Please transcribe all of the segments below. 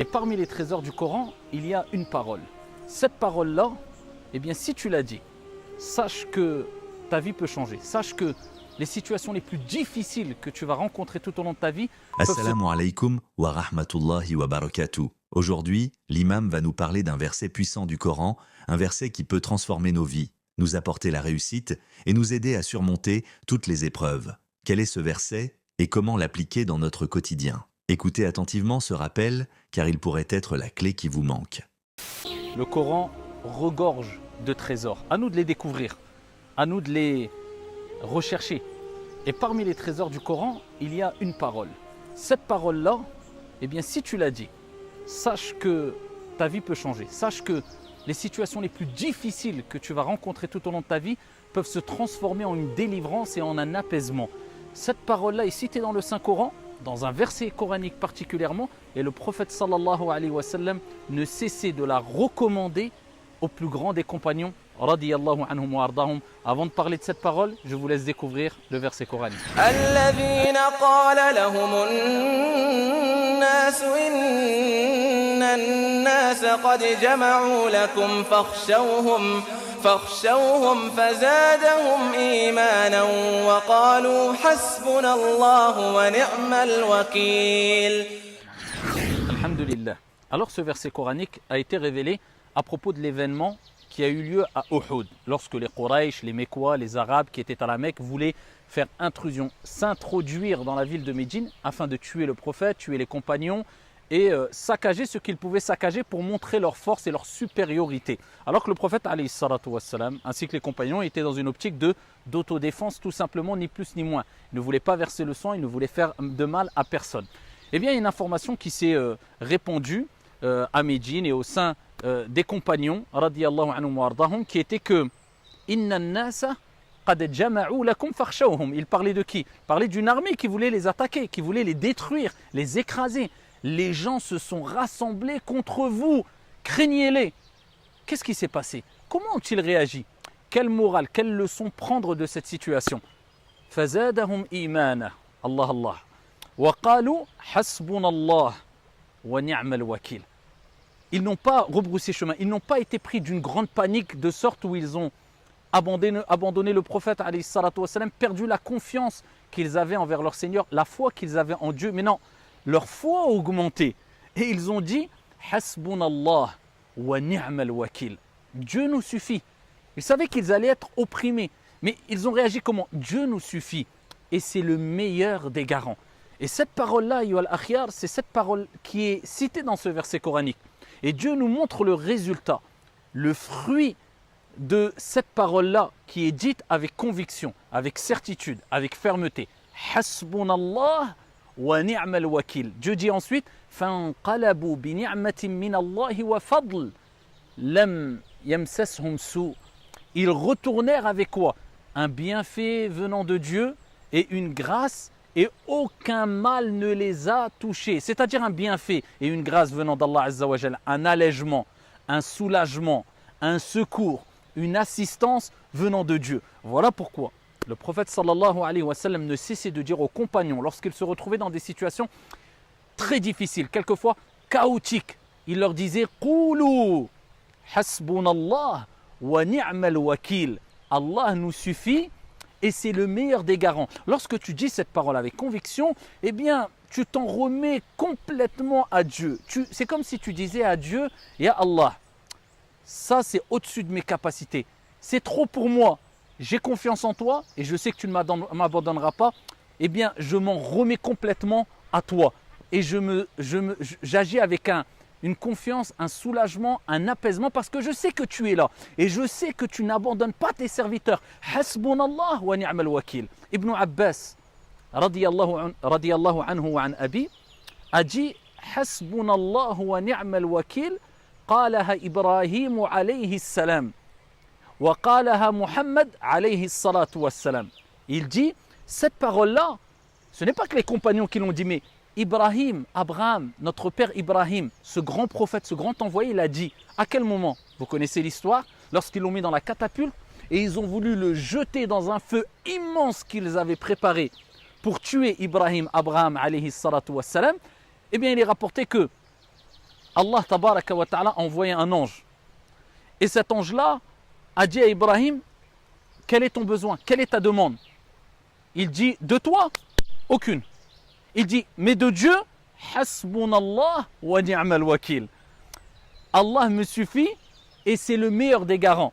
Et parmi les trésors du Coran, il y a une parole. Cette parole-là, eh bien, si tu l'as dit, sache que ta vie peut changer. Sache que les situations les plus difficiles que tu vas rencontrer tout au long de ta vie Assalamu alaikum wa rahmatullahi wa barakatuh. Aujourd'hui, l'imam va nous parler d'un verset puissant du Coran, un verset qui peut transformer nos vies, nous apporter la réussite et nous aider à surmonter toutes les épreuves. Quel est ce verset et comment l'appliquer dans notre quotidien? Écoutez attentivement ce rappel, car il pourrait être la clé qui vous manque. Le Coran regorge de trésors. À nous de les découvrir, à nous de les rechercher. Et parmi les trésors du Coran, il y a une parole. Cette parole-là, eh bien, si tu l'as dit, sache que ta vie peut changer. Sache que les situations les plus difficiles que tu vas rencontrer tout au long de ta vie peuvent se transformer en une délivrance et en un apaisement. Cette parole-là est citée dans le Saint-Coran, dans un verset coranique particulièrement, et le prophète sallallahu alayhi wa sallam ne cessait de la recommander au plus grand des compagnons, radiyallahu anhum wa ardahum. Avant de parler de cette parole, je vous laisse découvrir le verset coranique. الذين قال لهم الناس إن الناس قد جمعوا لكم فاخشوهم فزادهم إيمانا وقالوا حسبنا الله ونعم الوكيل. Alhamdulillah. Alors ce verset coranique a été révélé à propos de l'événement qui a eu lieu à Uhud, lorsque les Quraysh, les Mécois, les Arabes qui étaient à la Mecque voulaient faire intrusion, s'introduire dans la ville de Médine afin de tuer le prophète, tuer les compagnons et saccager ce qu'ils pouvaient saccager pour montrer leur force et leur supériorité. Alors que le prophète alayhi salatu wassalam, ainsi que les compagnons étaient dans une optique d'autodéfense tout simplement, ni plus ni moins. Ils ne voulaient pas verser le sang, ils ne voulaient faire de mal à personne. Eh bien, il y a une information qui s'est répandue à Médine et au sein des compagnons, radiyallahu anhum wa ardahum, qui était que Inna an-nasa qad jama'u lakum fakhshawhum. Il parlait de qui? Il parlait d'une armée qui voulait les attaquer, qui voulait les détruire, les écraser. Les gens se sont rassemblés contre vous, craignez-les. Qu'est-ce qui s'est passé? Comment ont-ils réagi? Quelle morale, quelle leçon prendre de cette situation? Fazadahum imana, Allah Allah. Wa qalu hasbunallah wa ni'mal wakil. Ils n'ont pas rebroussé chemin, ils n'ont pas été pris d'une grande panique de sorte où ils ont abandonné le prophète, alayhi salatu wassalam, perdu la confiance qu'ils avaient envers leur Seigneur, la foi qu'ils avaient en Dieu. Mais non, leur foi a augmenté et ils ont dit Hasbunallah wa ni'mal wakil. Dieu nous suffit. Ils savaient qu'ils allaient être opprimés, mais ils ont réagi comment? Dieu nous suffit et c'est le meilleur des garants. Et cette parole-là, ayyuhal akhyar, c'est cette parole qui est citée dans ce verset coranique. Et Dieu nous montre le résultat, le fruit de cette parole-là qui est dite avec conviction, avec certitude, avec fermeté. Hasbunallah wa ni'mal wakil. Dieu dit ensuite fanqalabu bi ni'matin min Allah wa fadl lam yamsashum su. Ils retournèrent avec quoi? Un bienfait venant de Dieu et une grâce, et aucun mal ne les a touchés. C'est-à-dire un bienfait et une grâce venant d'Allah Azza wa Jal, un allègement, un soulagement, un secours, une assistance venant de Dieu. Voilà pourquoi le prophète sallallahu alayhi wa sallam ne cessait de dire aux compagnons, lorsqu'ils se retrouvaient dans des situations très difficiles, quelquefois chaotiques, il leur disait « Qulu hasbunallah wa ni'mal wakil » Allah nous suffit et c'est le meilleur des garants. Lorsque tu dis cette parole avec conviction, eh bien, tu t'en remets complètement à Dieu. C'est comme si tu disais à Dieu, Ya Allah, ça c'est au-dessus de mes capacités. C'est trop pour moi. J'ai confiance en toi et je sais que tu ne m'abandonneras pas. Eh bien, je m'en remets complètement à toi. Et j'agis avec une confiance, un soulagement, un apaisement parce que je sais que tu es là et je sais que tu n'abandonnes pas tes serviteurs. Hasbunallah wa ni'mal wakil. Ibn Abbas, radiyallahu anhu wa an abi, a dit Hasbunallah wa ni'mal wakil, qalaha Ibrahim alayhi salam wa qalaha Muhammad alayhi salatu wassalam. Il dit, cette parole-là, ce n'est pas que les compagnons qui l'ont dit, mais Ibrahim, Abraham, notre père Ibrahim, ce grand prophète, ce grand envoyé, il a dit, à quel moment? Vous connaissez l'histoire, lorsqu'ils l'ont mis dans la catapulte et ils ont voulu le jeter dans un feu immense qu'ils avaient préparé pour tuer Ibrahim, Abraham, alayhi salatu wassalam. Eh bien, il est rapporté que Allah tabaraka wa ta'ala a envoyé un ange. Et cet ange-là a dit à Ibrahim, quel est ton besoin? Quelle est ta demande? Il dit, de toi? Aucune. Il dit, mais de Dieu? Hasbunallah wa ni'mal wakil. Allah me suffit et c'est le meilleur des garants.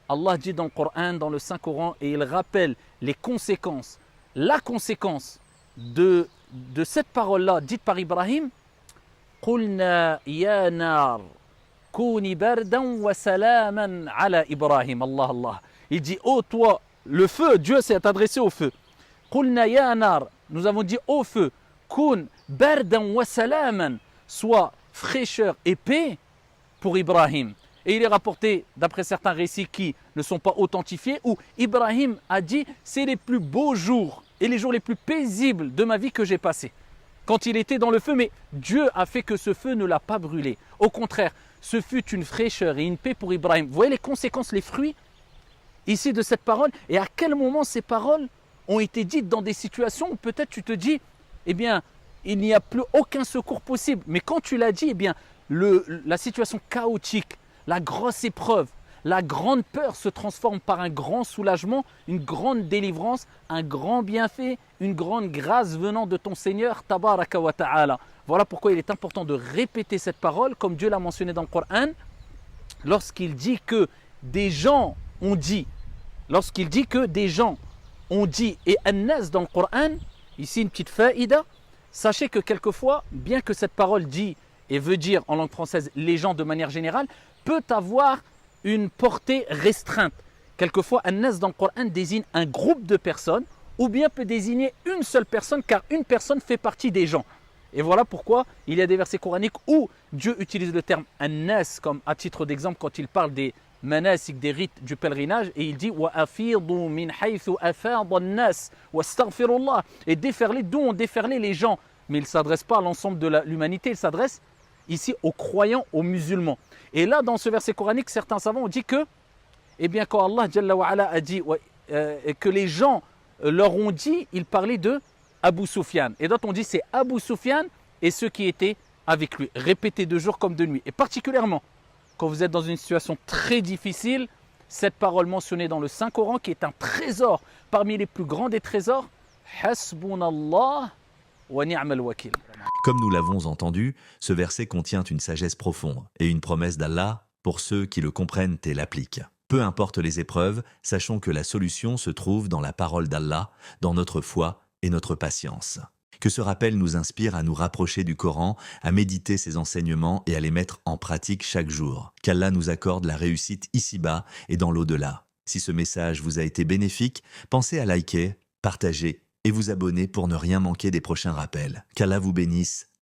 Allah dit dans le Coran, dans le Saint-Coran, et il rappelle les conséquences, la conséquence de cette parole-là dite par Ibrahim. قُلْنَا يَا نَارُ كُونِ بَرْدًا وَسَلَامًا عَلَى إِبْرَاهِيم. Allah, Allah. Il dit, ô toi, le feu, Dieu s'est adressé au feu. قُلْنَا يَا نَارُ. Nous avons dit, ô feu, كُونْ بَرْدًا وَسَلَامًا. Soit fraîcheur et paix pour Ibrahim. Et il est rapporté, d'après certains récits qui ne sont pas authentifiés, où Ibrahim a dit « C'est les plus beaux jours et les jours les plus paisibles de ma vie que j'ai passés. » Quand il était dans le feu, mais Dieu a fait que ce feu ne l'a pas brûlé. Au contraire, ce fut une fraîcheur et une paix pour Ibrahim. Vous voyez les conséquences, les fruits ici de cette parole? Et à quel moment ces paroles ont été dites dans des situations où peut-être tu te dis « Eh bien, il n'y a plus aucun secours possible. » Mais quand tu l'as dit, eh bien, la situation chaotique, la grosse épreuve, la grande peur se transforme par un grand soulagement, une grande délivrance, un grand bienfait, une grande grâce venant de ton Seigneur, tabaraka wa ta'ala. Voilà pourquoi il est important de répéter cette parole, comme Dieu l'a mentionné dans le Coran, lorsqu'il dit que des gens ont dit, et an-nas dans le Coran, ici une petite faïda, sachez que quelquefois, bien que cette parole dit et veut dire en langue française les gens de manière générale, peut avoir une portée restreinte. Quelquefois, an-nas dans le Coran désigne un groupe de personnes ou bien peut désigner une seule personne car une personne fait partie des gens. Et voilà pourquoi il y a des versets coraniques où Dieu utilise le terme an-nas comme à titre d'exemple quand il parle des manasik, des rites du pèlerinage, et il dit wa afidu min haythu afada an-nas wastaghfirullah, et déferler d'où ont déferlé les gens. Mais il ne s'adresse pas à l'ensemble de l'humanité, il s'adresse ici aux croyants, aux musulmans. Et là, dans ce verset coranique, certains savants ont dit que, eh bien, quand Allah Jalla wa Ala a dit que les gens leur ont dit, il parlait de Abu Sufyan. Et d'autres ont dit c'est Abu Sufyan et ceux qui étaient avec lui, répétés de jour comme de nuit. Et particulièrement, quand vous êtes dans une situation très difficile, cette parole mentionnée dans le Saint-Coran, qui est un trésor parmi les plus grands des trésors, Hasbunallah wa ni'mal wakil. Comme nous l'avons entendu, ce verset contient une sagesse profonde et une promesse d'Allah pour ceux qui le comprennent et l'appliquent. Peu importe les épreuves, sachons que la solution se trouve dans la parole d'Allah, dans notre foi et notre patience. Que ce rappel nous inspire à nous rapprocher du Coran, à méditer ses enseignements et à les mettre en pratique chaque jour. Qu'Allah nous accorde la réussite ici-bas et dans l'au-delà. Si ce message vous a été bénéfique, pensez à liker, partager et vous abonner pour ne rien manquer des prochains rappels. Qu'Allah vous bénisse.